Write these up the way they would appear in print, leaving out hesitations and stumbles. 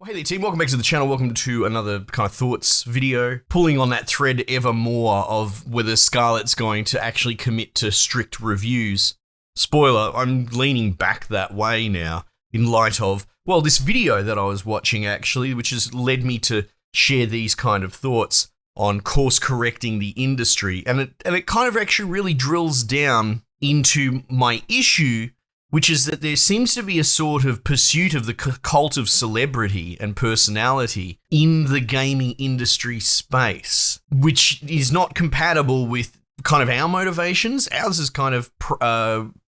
Well, hey there team, welcome back to the channel, welcome to another kind of thoughts video, pulling on that thread ever more of whether Scarlett's going to actually commit to strict reviews. Spoiler, I'm leaning back that way now in light of, well, this video that I was watching actually, which has led me to share these kind of thoughts on course correcting the industry, and it kind of actually really drills down into my issue, which is that there seems to be a sort of pursuit of the cult of celebrity and personality in the gaming industry space, which is not compatible with kind of our motivations. Ours is kind of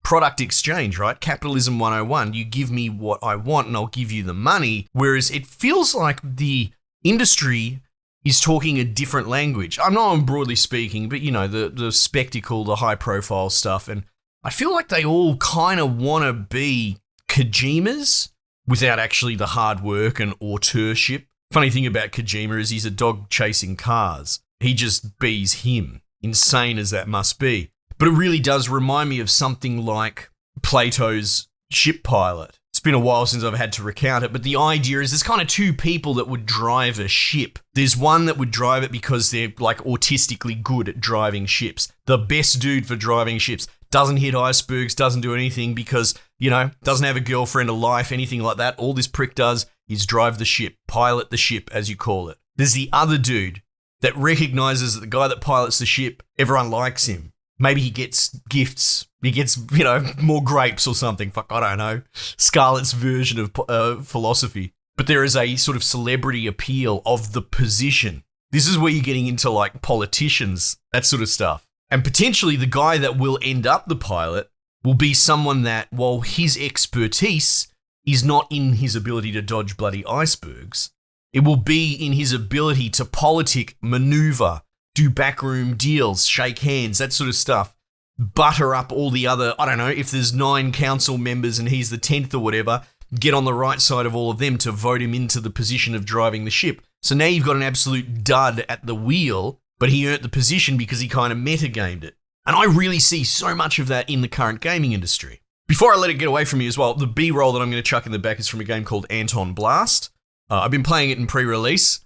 product exchange, right? Capitalism 101. You give me what I want and I'll give you the money. Whereas it feels like the industry is talking a different language. I know I'm broadly speaking, but you know, the spectacle, the high profile stuff, and I feel like they all kind of want to be Kojimas without actually the hard work and auteurship. Funny thing about Kojima is he's a dog chasing cars. He just bees him, insane as that must be. But it really does remind me of something like Plato's ship pilot. It's been a while since I've had to recount it, but the idea is there's kind of two people that would drive a ship. There's one that would drive it because they're like autistically good at driving ships. The best dude for driving ships. Doesn't hit icebergs, doesn't do anything because, you know, doesn't have a girlfriend, a life, anything like that. All this prick does is drive the ship, pilot the ship, as you call it. There's the other dude that recognizes that the guy that pilots the ship, everyone likes him. Maybe he gets gifts. He gets, you know, more grapes or something. Fuck, I don't know. Scarlett's version of philosophy. But there is a sort of celebrity appeal of the position. This is where you're getting into like politicians, that sort of stuff. And potentially the guy that will end up the pilot will be someone that, while his expertise is not in his ability to dodge bloody icebergs, it will be in his ability to politic, maneuver, do backroom deals, shake hands, that sort of stuff, butter up all the other, I don't know, if there's 9 council members and he's the 10th or whatever, get on the right side of all of them to vote him into the position of driving the ship. So now you've got an absolute dud at the wheel, but he earned the position because he kind of metagamed it. And I really see so much of that in the current gaming industry. Before I let it get away from me as well, the B-roll that I'm going to chuck in the back is from a game called Antonblast. I've been playing it in pre-release.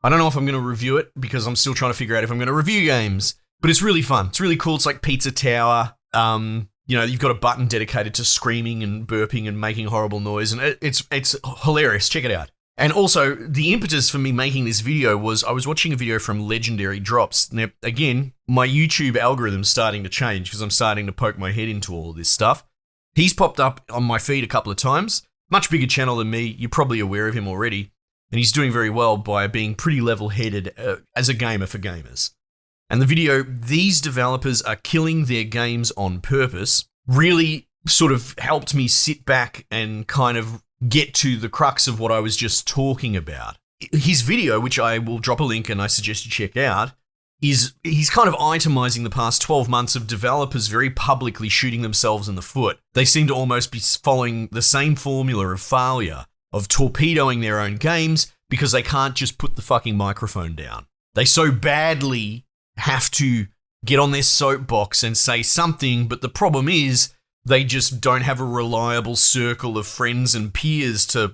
I don't know if I'm going to review it because I'm still trying to figure out if I'm going to review games. But it's really fun. It's really cool. It's like Pizza Tower. You know, you've got a button dedicated to screaming and burping and making horrible noise. And it's hilarious. Check it out. And also, the impetus for me making this video was I was watching a video from Legendary Drops. Now, again, my YouTube algorithm's starting to change because I'm starting to poke my head into all of this stuff. He's popped up on my feed a couple of times. Much bigger channel than me. You're probably aware of him already. And he's doing very well by being pretty level-headed as a gamer for gamers. And the video, these developers are killing their games on purpose, really sort of helped me sit back and kind of get to the crux of what I was just talking about. His video, which I will drop a link and I suggest you check out, is he's kind of itemizing the past 12 months of developers very publicly shooting themselves in the foot. They seem to almost be following the same formula of failure, of torpedoing their own games because they can't just put the fucking microphone down. They so badly have to get on their soapbox and say something, but the problem is they just don't have a reliable circle of friends and peers to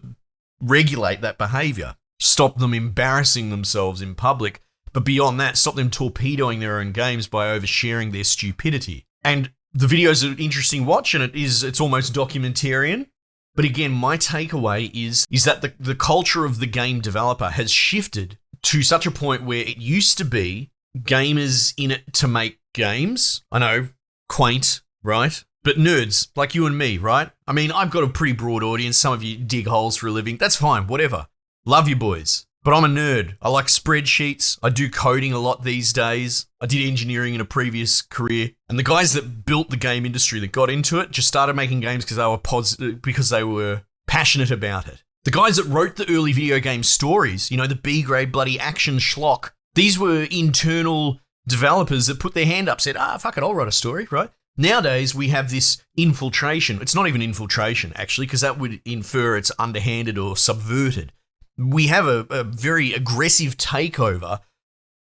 regulate that behavior. Stop them embarrassing themselves in public, but beyond that, stop them torpedoing their own games by oversharing their stupidity. And the video's an interesting watch, and it's almost documentarian. But again, my takeaway is that the culture of the game developer has shifted to such a point where it used to be gamers in it to make games. I know, quaint, right? But nerds, like you and me, right? I mean, I've got a pretty broad audience. Some of you dig holes for a living. That's fine, whatever. Love you boys. But I'm a nerd. I like spreadsheets. I do coding a lot these days. I did engineering in a previous career. And the guys that built the game industry, that got into it, just started making games because they were passionate about it. The guys that wrote the early video game stories, you know, the B-grade bloody action schlock, these were internal developers that put their hand up, said, fuck it, I'll write a story, right? Nowadays, we have this infiltration. It's not even infiltration, actually, because that would infer it's underhanded or subverted. We have a very aggressive takeover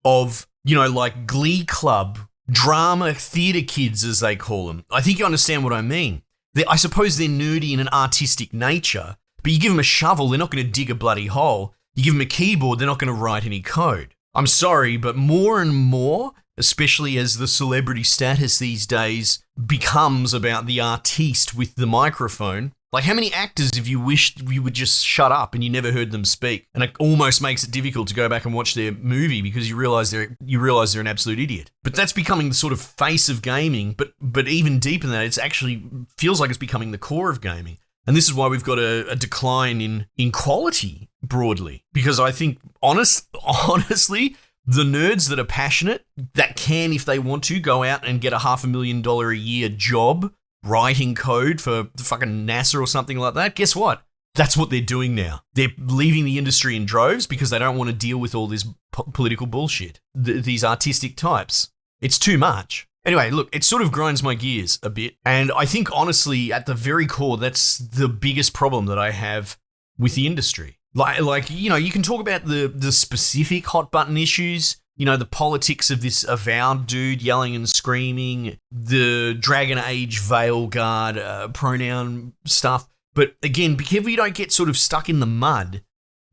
of, you know, like Glee Club, drama theatre kids, as they call them. I think you understand what I mean. I suppose they're nerdy in an artistic nature, But you give them a shovel, they're not going to dig a bloody hole. You give them a keyboard, they're not going to write any code. I'm sorry, but more and more, especially as the celebrity status these days becomes about the artiste with the microphone. Like, how many actors have you wished you would just shut up and you never heard them speak? And it almost makes it difficult to go back and watch their movie because you realize they're an absolute idiot. But that's becoming the sort of face of gaming. But even deeper than that, it's actually feels like it's becoming the core of gaming. And this is why we've got a decline in quality broadly. Because I think, honestly, the nerds that are passionate, that can, if they want to, go out and get a $500,000 a year job writing code for fucking NASA or something like that, guess what? That's what they're doing now. They're leaving the industry in droves because they don't want to deal with all this political bullshit. These artistic types. It's too much. Anyway, look, it sort of grinds my gears a bit. And I think, honestly, at the very core, that's the biggest problem that I have with the industry. Like you know, you can talk about the specific hot button issues, you know, the politics of this Avowed dude yelling and screaming, the Dragon Age Veilguard pronoun stuff. But again, be careful you don't get sort of stuck in the mud.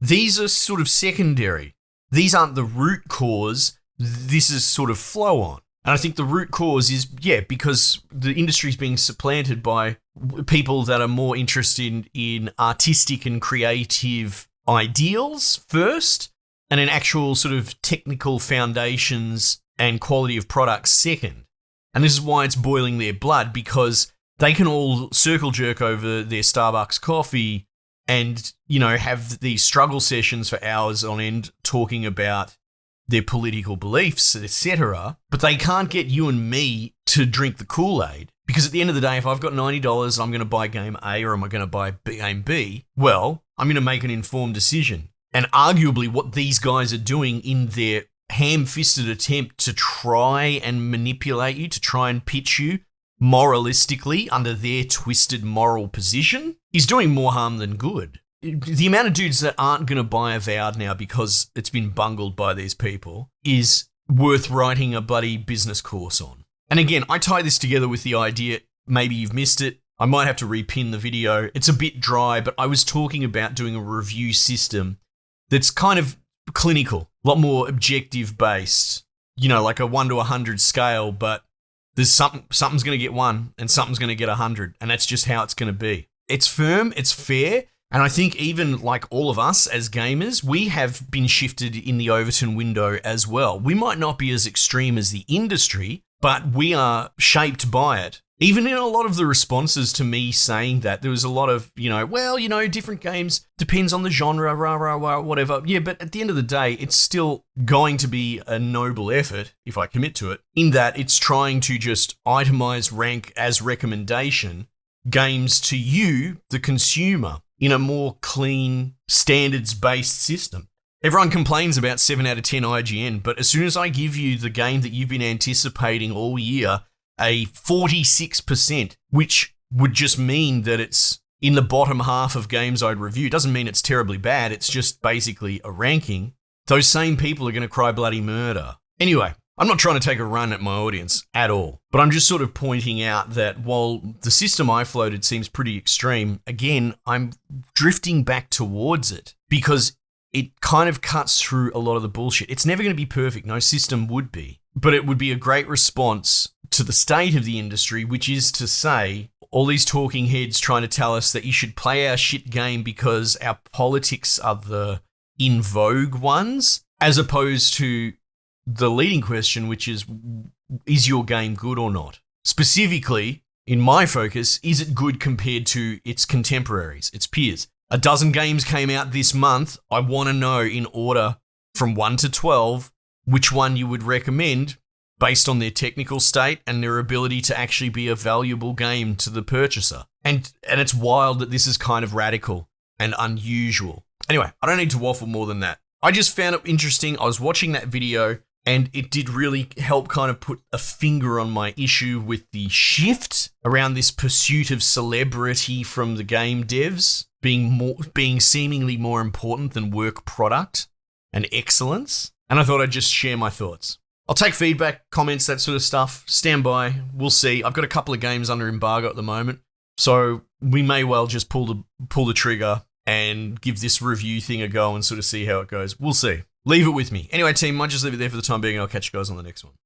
These are sort of secondary. These aren't the root cause. This is sort of flow on. And I think the root cause is, because the industry is being supplanted by people that are more interested in artistic and creative ideals first, and an actual sort of technical foundations and quality of products second. And this is why it's boiling their blood, because they can all circle jerk over their Starbucks coffee and, you know, have these struggle sessions for hours on end talking about their political beliefs, etc. But they can't get you and me to drink the Kool-Aid. Because at the end of the day, if I've got $90, I'm going to buy game A or am I going to buy game B? Well, I'm going to make an informed decision. And arguably what these guys are doing in their ham-fisted attempt to try and manipulate you, to try and pitch you moralistically under their twisted moral position, is doing more harm than good. The amount of dudes that aren't going to buy Avowed now because it's been bungled by these people is worth writing a bloody business course on. And again, I tie this together with the idea, maybe you've missed it, I might have to repin the video. It's a bit dry, but I was talking about doing a review system that's kind of clinical, a lot more objective based, you know, like a 1 to 100 scale, but there's something's going to get 1 and something's going to get 100, and that's just how it's going to be. It's firm, it's fair, and I think even like all of us as gamers, we have been shifted in the Overton window as well. We might not be as extreme as the industry, but we are shaped by it. Even in a lot of the responses to me saying that, there was a lot of, different games, depends on the genre, whatever. Yeah, but at the end of the day, it's still going to be a noble effort, if I commit to it, in that it's trying to just itemize, rank as recommendation games to you, the consumer, in a more clean, standards-based system. Everyone complains about 7 out of 10 IGN, but as soon as I give you the game that you've been anticipating all year, a 46%, which would just mean that it's in the bottom half of games I'd review. Doesn't mean it's terribly bad, it's just basically a ranking. Those same people are going to cry bloody murder. Anyway, I'm not trying to take a run at my audience at all, but I'm just sort of pointing out that while the system I floated seems pretty extreme, again, I'm drifting back towards it because it kind of cuts through a lot of the bullshit. It's never going to be perfect, no system would be, but it would be a great response to the state of the industry, which is to say, all these talking heads trying to tell us that you should play our shit game because our politics are the in vogue ones, as opposed to the leading question, which is your game good or not? Specifically, in my focus, is it good compared to its contemporaries, its peers? A dozen games came out this month. I want to know in order from 1 to 12, which one you would recommend based on their technical state and their ability to actually be a valuable game to the purchaser. And it's wild that this is kind of radical and unusual. Anyway, I don't need to waffle more than that. I just found it interesting. I was watching that video and it did really help kind of put a finger on my issue with the shift around this pursuit of celebrity from the game devs being seemingly more important than work product and excellence. And I thought I'd just share my thoughts. I'll take feedback, comments, that sort of stuff. Stand by. We'll see. I've got a couple of games under embargo at the moment, so we may well just pull the trigger and give this review thing a go and sort of see how it goes. We'll see. Leave it with me. Anyway, team, might just leave it there for the time being. I'll catch you guys on the next one.